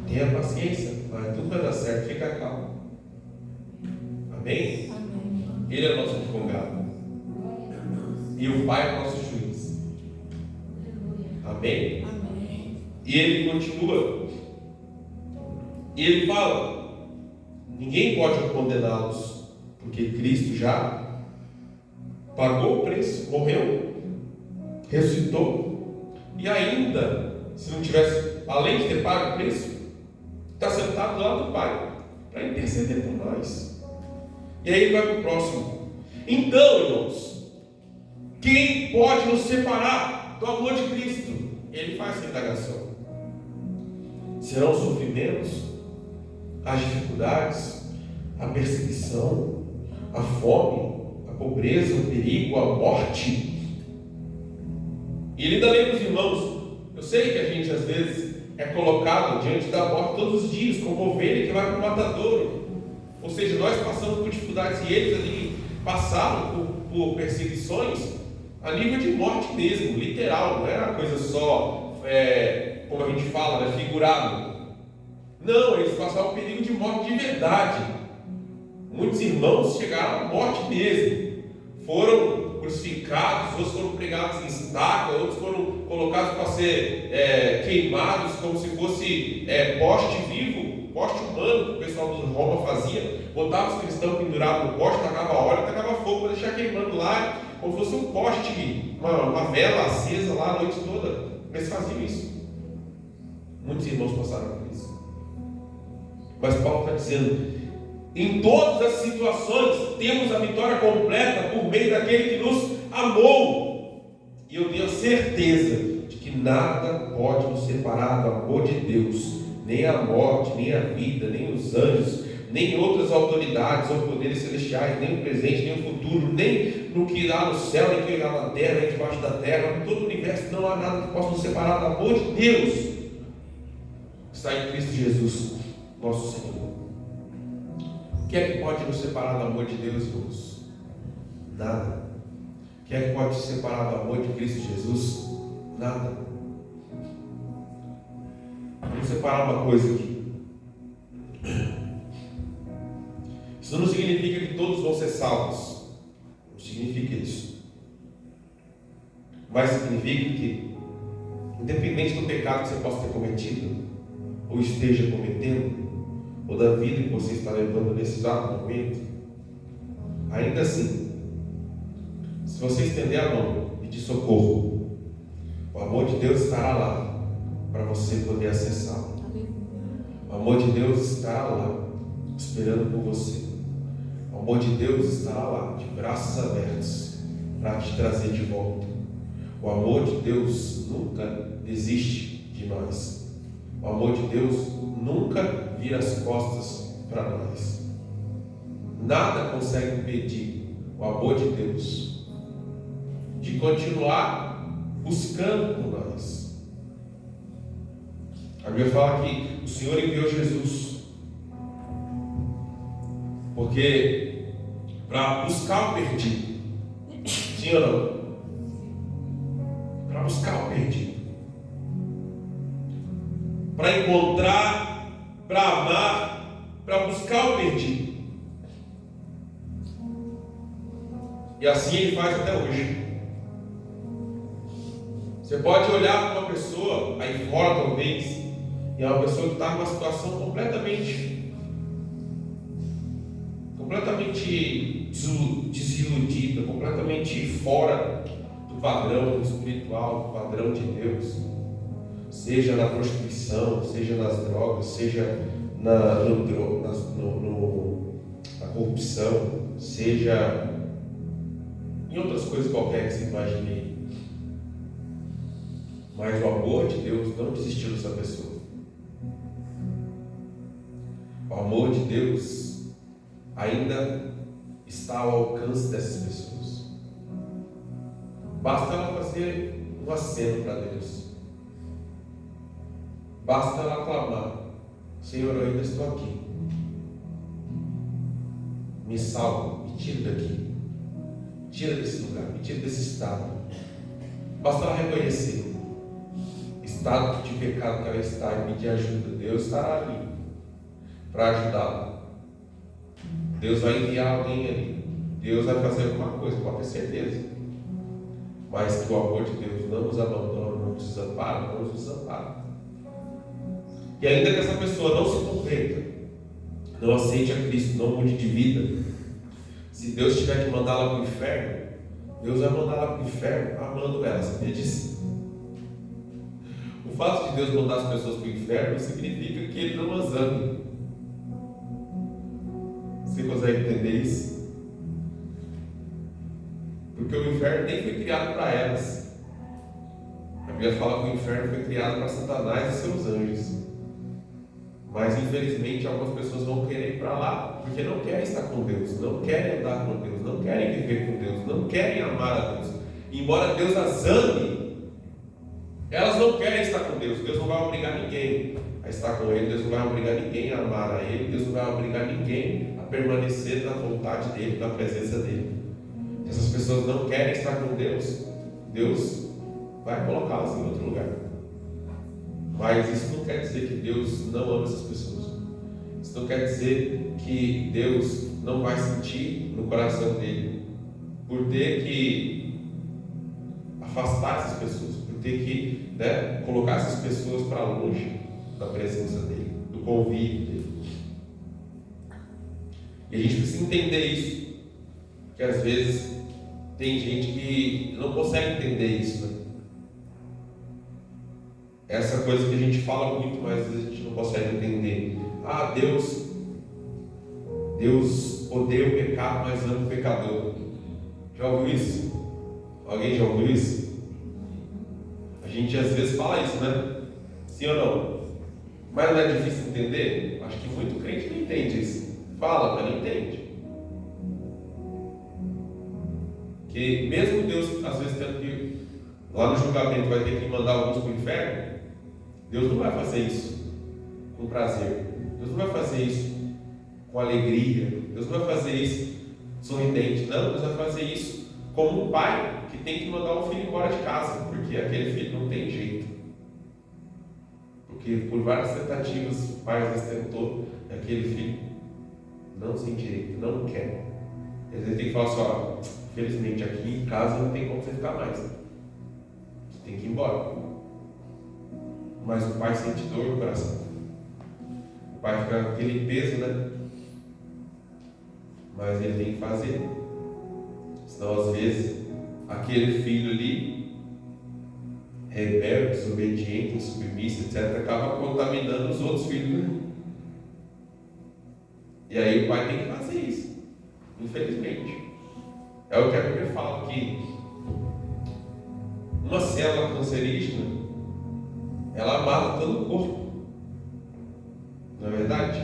tenha paciência, mas tudo vai dar certo, fica calmo. Amém? Amém. Ele é nosso advogado. E o Pai é nosso juiz. Amém? Amém. E Ele continua. E Ele fala: ninguém pode condená-los, porque Cristo já pagou o preço, morreu, ressuscitou, e ainda, se não tivesse, além de ter pago o preço, está sentado do lado do Pai para interceder por nós. E aí ele vai para o próximo. Então, irmãos, quem pode nos separar do amor de Cristo? Ele faz essa indagação. Serão os sofrimentos, as dificuldades, a perseguição, a fome, a pobreza, o perigo, a morte. E ele ainda lembra os irmãos. Eu sei que a gente às vezes é colocado diante da morte todos os dias, como ovelha que vai para o matadouro. Ou seja, nós passamos por dificuldades e eles ali passaram por perseguições a nível de morte mesmo, literal. Não era uma coisa só, como a gente fala, né, figurado. Não, eles passaram um perigo de morte de verdade. Muitos irmãos chegaram à morte mesmo. Foram crucificados, outros foram pregados em estaca, outros foram colocados para ser queimados como se fosse poste vivo, poste humano, que o pessoal de Roma fazia. Botava os cristãos pendurados no poste, tacava óleo, tacava fogo para deixar queimando lá, como se fosse um poste, uma vela acesa lá a noite toda. Eles faziam isso. Muitos irmãos passaram por isso. Mas Paulo está dizendo: em todas as situações temos a vitória completa por meio daquele que nos amou. E eu tenho a certeza de que nada pode nos separar do amor de Deus, nem a morte, nem a vida, nem os anjos, nem outras autoridades ou poderes celestiais, nem o presente, nem o futuro, nem no que há no céu, nem que há na terra, nem debaixo da terra. Em todo o universo não há nada que possa nos separar do amor de Deus que está em Cristo Jesus, nosso Senhor. O que é que pode nos separar do amor de Deus, irmãos? Nada. O que é que pode nos separar do amor de Cristo Jesus? Nada. Vamos separar uma coisa aqui. Isso não significa que todos vão ser salvos. Não significa isso. Mas significa que, independente do pecado que você possa ter cometido, ou esteja cometendo, ou da vida que você está levando nesse exato momento, ainda assim, se você estender a mão e pedir socorro, o amor de Deus estará lá para você poder acessá-lo. O amor de Deus estará lá esperando por você. O amor de Deus estará lá de braços abertos para te trazer de volta. O amor de Deus nunca desiste de nós. O amor de Deus nunca vira as costas para nós. Nada consegue impedir o amor de Deus de continuar buscando por nós. A Bíblia fala que o Senhor enviou Jesus porque para buscar o perdido. Sim ou não? Para buscar o perdido, para encontrar, para amar, para buscar o perdido. E assim Ele faz até hoje. Você pode olhar para uma pessoa aí fora, talvez, e é uma pessoa que está numa situação completamente desiludida, completamente fora do padrão espiritual, do padrão de Deus, seja na prostituição, seja nas drogas, seja na corrupção, seja em outras coisas qualquer que você imagine. Mas o amor de Deus não desistiu dessa pessoa. O amor de Deus ainda está ao alcance dessas pessoas. Basta ela fazer um aceno para Deus. Basta ela clamar: Senhor, eu ainda estou aqui. Me salva, me tira daqui. Tira desse lugar, me tira desse estado. Basta ela reconhecer o estado de pecado que ela está e pedir ajuda. Deus estará ali para ajudá-la. Deus vai enviar alguém ali. Deus vai fazer alguma coisa, pode ter certeza. Mas que o amor de Deus não nos abandona, não nos desampara, não nos desampara. E ainda que essa pessoa não se converta, não aceite a Cristo, não mude de vida, se Deus tiver que mandá-la para o inferno, Deus vai mandá-la para o inferno amando ela, sabia disso? O fato de Deus mandar as pessoas para o inferno significa que Ele não as ama. Você consegue entender isso? Porque o inferno nem foi criado para elas. A Bíblia fala que o inferno foi criado para Satanás e seus anjos. Mas infelizmente algumas pessoas vão querer ir para lá porque não querem estar com Deus, não querem andar com Deus, não querem viver com Deus, não querem amar a Deus. Embora Deus as ame, elas não querem estar com Deus. Deus não vai obrigar ninguém a estar com Ele, Deus não vai obrigar ninguém a amar a Ele, Deus não vai obrigar ninguém a permanecer na vontade dEle, na presença dEle. Se essas pessoas não querem estar com Deus, Deus vai colocá-las em outro lugar. Mas isso não quer dizer que Deus não ama essas pessoas. Isso não quer dizer que Deus não vai sentir no coração dele por ter que afastar essas pessoas, por ter que colocar essas pessoas para longe da presença dele, do convívio dele. E a gente precisa entender isso, que às vezes tem gente que não consegue entender isso, né? Essa coisa que a gente fala muito, mas às vezes a gente não consegue entender. Ah, Deus odeia o pecado, mas ama o pecador. Já ouviu isso? Alguém já ouviu isso? A gente às vezes fala isso, né? Sim ou não? Mas não é difícil entender? Acho que muito crente não entende isso. Fala, mas não entende. Que mesmo Deus, às vezes, tendo que, lá no julgamento, vai ter que mandar alguns para o inferno, Deus não vai fazer isso com prazer. Deus não vai fazer isso com alegria. Deus não vai fazer isso sorridente. Não, Deus vai fazer isso como um pai que tem que mandar um filho embora de casa, porque aquele filho não tem jeito. Porque por várias tentativas o pai às vezes tentou, aquele filho não tem direito, não quer. Às vezes tem que falar assim: ó, felizmente aqui em casa não tem como você ficar mais. Você tem que ir embora. Mas o pai sente dor no coração. O pai fica com aquele peso, né? Mas ele tem que fazer. Senão, às vezes, aquele filho ali, rebelde, desobediente, insubmisso, etc., acaba contaminando os outros filhos, né? E aí o pai tem que fazer isso. Infelizmente. É o que a Bíblia fala, que uma célula cancerígena, ela mata todo o corpo. Não é verdade?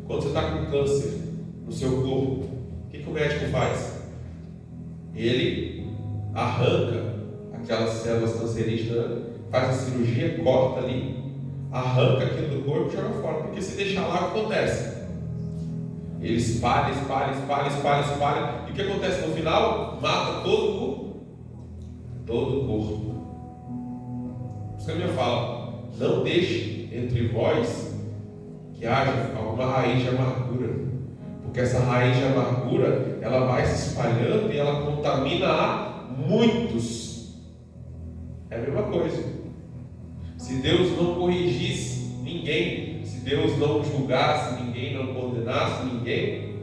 Quando você está com câncer no seu corpo, o que o médico faz? Ele arranca aquelas células cancerígenas, faz a cirurgia, corta ali, arranca aquilo do corpo e joga fora. Porque se deixar lá, o que acontece? Ele espalha. E o que acontece no final? Mata todo o corpo. Por isso que a Bíblia fala: não deixe entre vós que haja alguma raiz de amargura, porque essa raiz de amargura, ela vai se espalhando e ela contamina a muitos. É a mesma coisa. Se Deus não corrigisse ninguém, se Deus não julgasse ninguém, não condenasse ninguém,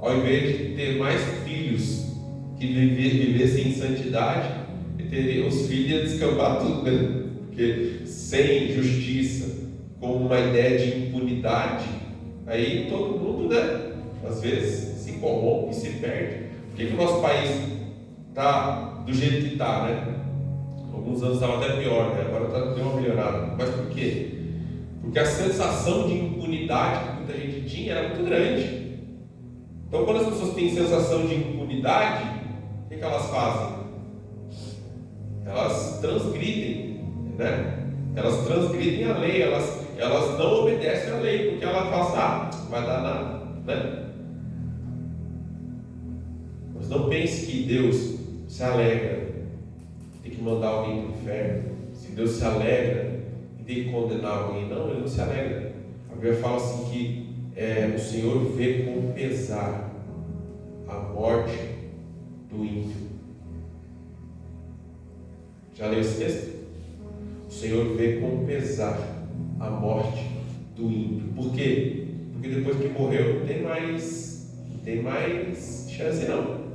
ao invés de ter mais filhos que vivessem em santidade, os filhos iam descambar tudo, né? Porque sem justiça, com uma ideia de impunidade, aí todo mundo, né, às vezes se corrompe, se perde. Por que o nosso país está do jeito que está, né? Alguns anos estava até pior, né? Agora deu uma melhorada. Mas por quê? Porque a sensação de impunidade que muita gente tinha era muito grande. Então, quando as pessoas têm sensação de impunidade, o que elas fazem? Elas transgridem, né? Elas transgridem a lei, elas não obedecem a lei, porque ela fala assim, vai dar nada, né? Mas não pense que Deus se alegra em ter que mandar alguém para o inferno. Se Deus se alegra em ter que condenar alguém, não, Ele não se alegra. A Bíblia fala assim que o Senhor vê com pesar a morte do ímpio. Já leu esse texto? O Senhor vê com pesar a morte do ímpio. Por quê? Porque depois que morreu não tem mais chance não.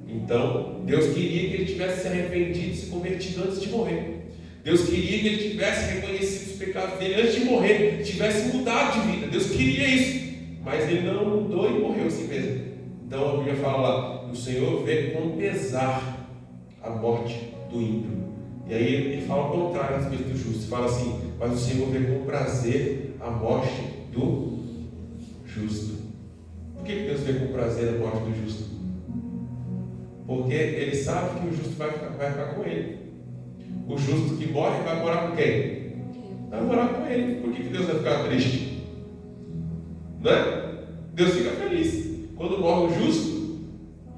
Então Deus queria que ele tivesse se arrependido, se convertido antes de morrer. Deus queria que ele tivesse reconhecido os pecados dele antes de morrer, tivesse mudado de vida. Deus queria isso, mas ele não mudou e morreu assim mesmo. Então a Bíblia fala lá, o Senhor vê com pesar a morte do ímpio. E aí ele fala o contrário a respeito do justo. Fala assim, mas o Senhor vê com prazer a morte do justo. Por que Deus vê com prazer a morte do justo? Porque Ele sabe que o justo vai ficar com Ele. O justo que morre vai morar com quem? Vai morar com Ele. Por que Deus vai ficar triste? Né? Deus fica feliz. Quando morre o justo,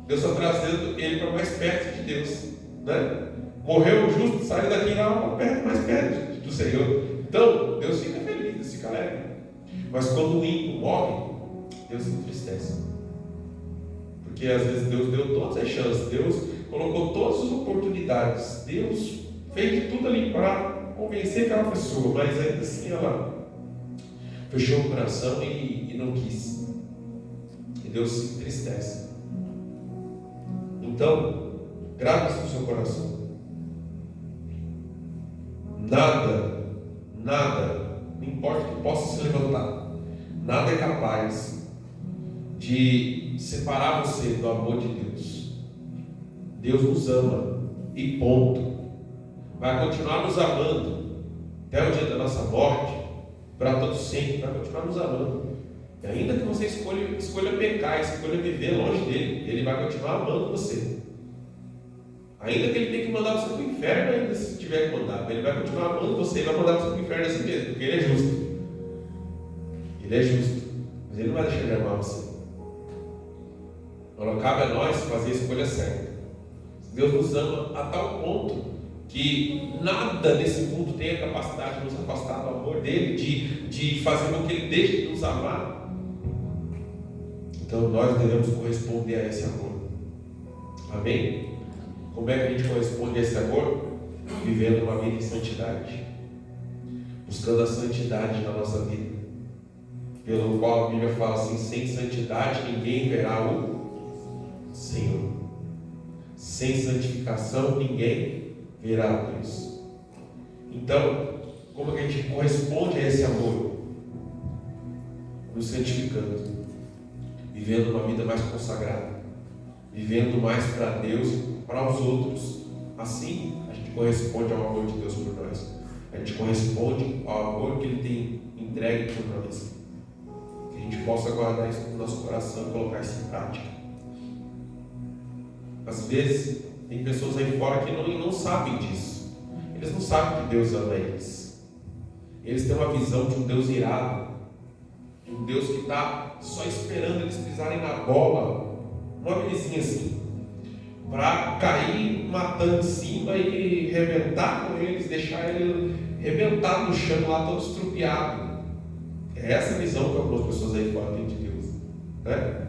Deus está trazendo ele para mais perto de Deus, né? Morreu o justo, sai daqui lá mais perto do Senhor. Então, Deus fica feliz, Deus fica alegre. Mas quando o ímpio morre, Deus se entristece. Porque às vezes Deus deu todas as chances, Deus colocou todas as oportunidades, Deus fez de tudo ali para convencer aquela pessoa, mas ainda assim ela fechou o coração e não quis. E Deus se entristece. Então, grave isso no seu coração. Nada, não importa que possa se levantar, nada é capaz de separar você do amor de Deus. Deus nos ama e ponto. Vai continuar nos amando até o dia da nossa morte, para todos sempre, vai continuar nos amando. E ainda que você escolha pecar, escolha viver longe dele, ele vai continuar amando você. Ainda que ele tenha que mandar você para o inferno, ainda se tiver que mandar, ele vai continuar amando você e vai mandar você para o inferno assim mesmo, porque ele é justo. Ele é justo, mas ele não vai deixar de amar você. Então cabe a nós fazer a escolha certa. Deus nos ama a tal ponto que nada nesse mundo tem a capacidade de nos afastar do amor dele, de fazer com que ele deixe de nos amar. Então nós devemos corresponder a esse amor. Amém? Como é que a gente corresponde a esse amor? Vivendo uma vida em santidade, buscando a santidade na nossa vida, pelo qual a Bíblia fala assim: sem santidade ninguém verá o Senhor. Sem santificação ninguém verá Deus. Então, como é que a gente corresponde a esse amor? Nos santificando, vivendo uma vida mais consagrada, vivendo mais para Deus e para os outros. Assim a gente corresponde ao amor de Deus por nós. A gente corresponde ao amor que Ele tem entregue por nós. Que a gente possa guardar isso no nosso coração e colocar isso em prática. Às vezes tem pessoas aí fora que não sabem disso. Eles não sabem que Deus ama eles. Eles têm uma visão de um Deus irado, de um Deus que está só esperando eles pisarem na bola, uma vizinha assim, para cair matando em cima e rebentar com eles, deixar ele rebentado no chão lá, todo estrupiado. É essa visão que algumas pessoas aí fora têm de Deus, né?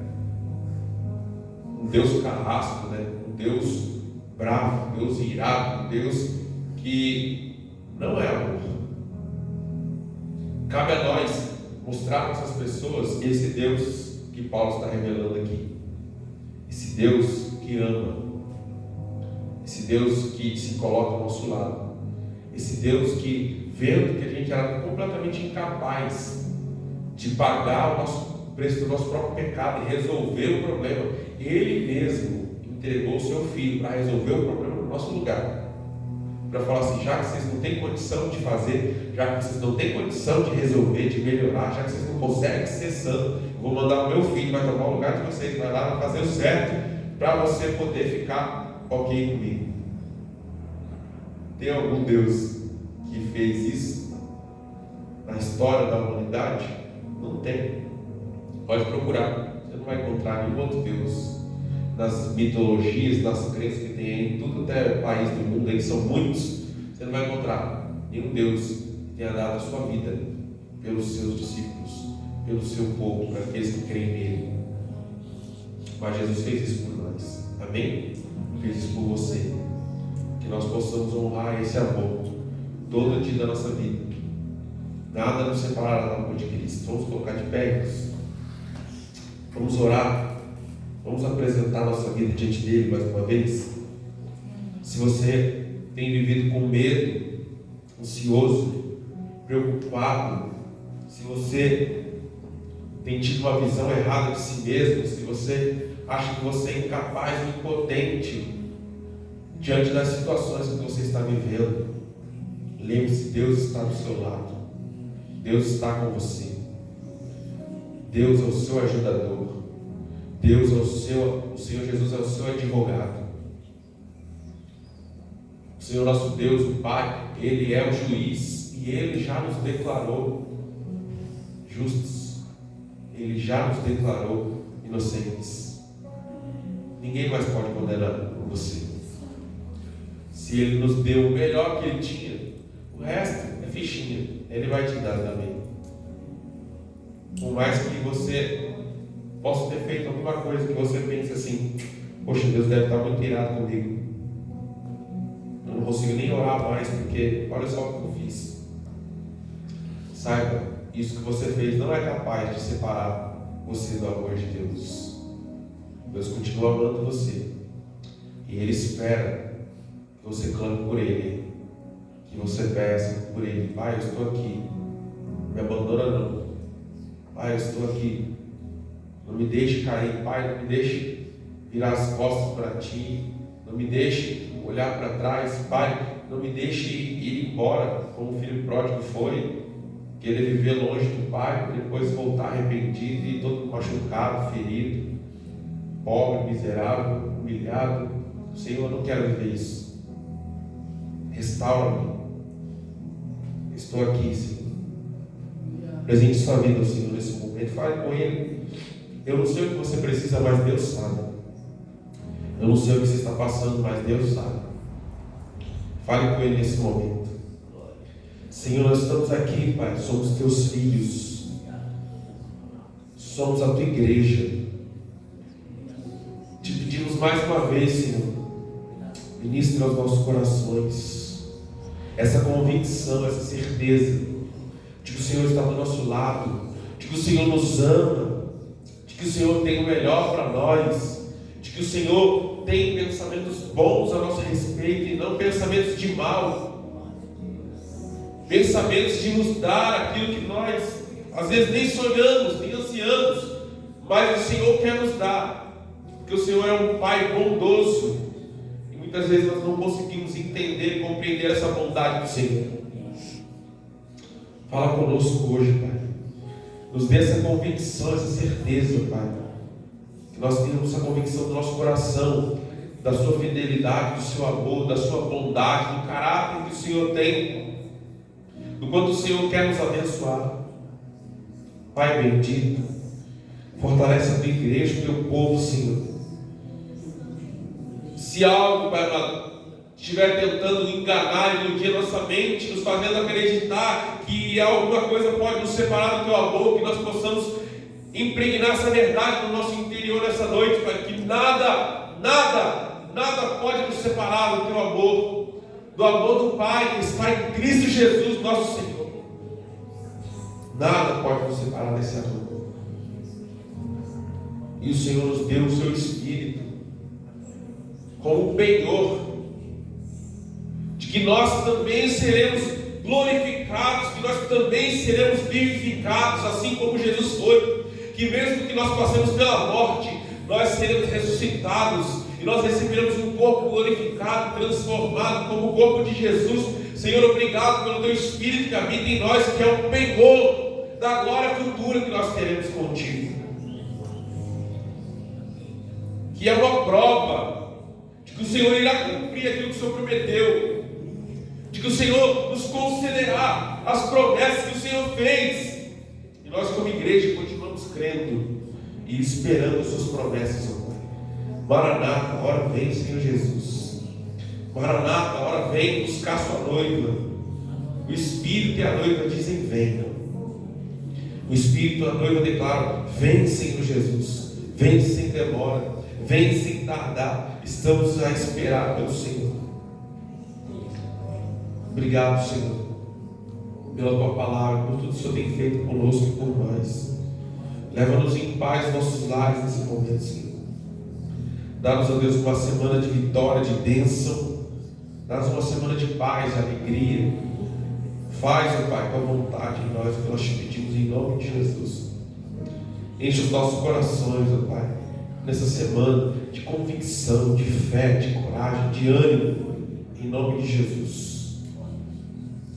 Um Deus carrasco, né? Um Deus bravo, um Deus irado, um Deus que não é amor. Cabe a nós mostrarmos às pessoas esse Deus que Paulo está revelando aqui. esse Deus que ama, esse Deus que se coloca ao nosso lado, esse Deus que, vendo que a gente era completamente incapaz de pagar o preço do nosso próprio pecado e resolver o problema, Ele mesmo entregou o seu Filho para resolver o problema no nosso lugar, para falar assim: já que vocês não têm condição de fazer, já que vocês não têm condição de resolver, de melhorar, já que vocês não conseguem ser santos, eu vou mandar o meu Filho, vai tomar o lugar de vocês, vai lá fazer o certo, para você poder ficar ok comigo. Tem algum Deus que fez isso na história da humanidade? Não tem. Pode procurar, você não vai encontrar nenhum outro Deus nas mitologias, nas crenças que tem aí, em tudo até país do mundo, aí são muitos. Você não vai encontrar nenhum Deus que tenha dado a sua vida pelos seus discípulos, pelo seu povo, para aqueles que creem nele. Mas Jesus fez isso por nós, amém? Fez isso por você, que nós possamos honrar esse amor todo dia da nossa vida. Nada nos separará do amor de Cristo. Vamos colocar de pé, irmãos. Vamos orar. Vamos apresentar nossa vida diante dele mais uma vez. Se você tem vivido com medo, ansioso, preocupado, se você tem tido uma visão errada de si mesmo, se você acha que você é incapaz ou impotente diante das situações que você está vivendo, lembre-se: Deus está do seu lado. Deus está com você. Deus é o seu ajudador. Deus é o Senhor Jesus é o seu advogado. O Senhor nosso Deus, o Pai, Ele é o juiz e Ele já nos declarou justos. Ele já nos declarou inocentes. Ninguém mais pode condenar você. Se Ele nos deu o melhor que Ele tinha, o resto é fichinha. Ele vai te dar também. Por mais que você possa ter feito alguma coisa que você pense assim: poxa, Deus deve estar muito irado comigo, eu não consigo nem orar mais porque olha só o que eu fiz. Saiba, isso que você fez não é capaz de separar você do amor de Deus. Deus continua amando você e Ele espera que você clame por Ele, que você peça por Ele: Pai, eu estou aqui, não me abandona não. Pai, eu estou aqui, não me deixe cair. Pai, não me deixe virar as costas para Ti, não me deixe olhar para trás. Pai, não me deixe ir embora como o filho pródigo foi, querer viver longe do Pai, para depois voltar arrependido e todo machucado, ferido, pobre, miserável, humilhado. Senhor, eu não quero viver isso. Restaura-me. Estou aqui, Senhor. Presente sua vida ao Senhor nesse momento. Fale com Ele. Eu não sei o que você precisa, mas Deus sabe. Eu não sei o que você está passando, mas Deus sabe. Fale com Ele nesse momento. Senhor, nós estamos aqui, Pai. Somos Teus filhos. Somos a Tua igreja. Te pedimos mais uma vez, Senhor, ministra aos nossos corações essa convicção, essa certeza de que o Senhor está do nosso lado, de que o Senhor nos ama, de que o Senhor tem o melhor para nós, de que o Senhor tem pensamentos bons a nosso respeito e não pensamentos de mal, pensamentos de nos dar aquilo que nós às vezes nem sonhamos, nem ansiamos, mas o Senhor quer nos dar, porque o Senhor é um Pai bondoso e muitas vezes nós não conseguimos entender e compreender essa bondade do Senhor. Fala conosco hoje, Pai. Nos dê essa convicção, essa certeza, Pai. Que nós tenhamos essa convicção do nosso coração, da Sua fidelidade, do Seu amor, da Sua bondade, do caráter que o Senhor tem, do quanto o Senhor quer nos abençoar. Pai bendito, fortalece a Tua igreja, o Teu povo, Senhor. Se algo, Pai amado, estiver tentando enganar e iludir nossa mente, nos fazendo acreditar que alguma coisa pode nos separar do Teu amor, que nós possamos impregnar essa verdade no nosso interior nessa noite, Pai, que nada pode nos separar do Teu amor, do amor do Pai que está em Cristo Jesus, nosso Senhor. Nada pode nos separar desse amor. E o Senhor nos deu o Seu Espírito como um penhor, de que nós também seremos glorificados, que nós também seremos vivificados, assim como Jesus foi, que mesmo que nós passemos pela morte, nós seremos ressuscitados, e nós receberemos um corpo glorificado, transformado como o corpo de Jesus. Senhor, obrigado pelo Teu Espírito que habita em nós, que é o penhor da glória futura que nós teremos contigo, que é uma prova de que o Senhor irá cumprir aquilo que o Senhor prometeu, de que o Senhor nos concederá as promessas que o Senhor fez, e nós como igreja continuamos crendo e esperando as suas promessas, ó Pai. Maranata, a hora vem, Senhor Jesus. Maranata, a hora vem buscar sua noiva. O Espírito e a noiva dizem: venham. O Espírito e a noiva declaram: vem, Senhor Jesus. Vem sem demora, vem sem tardar. Estamos a esperar pelo Senhor. Obrigado, Senhor, pela Tua palavra, por tudo que o Senhor tem feito conosco e por nós. Leva-nos em paz aos nossos lares nesse momento, Senhor. Dá-nos, ó Deus, uma semana de vitória, de bênção. Dá-nos uma semana de paz, de alegria. Faz, ó Pai, Tua vontade em nós, que nós te pedimos em nome de Jesus. Enche os nossos corações, ó Pai, nessa semana de convicção, de fé, de coragem, de ânimo, em nome de Jesus.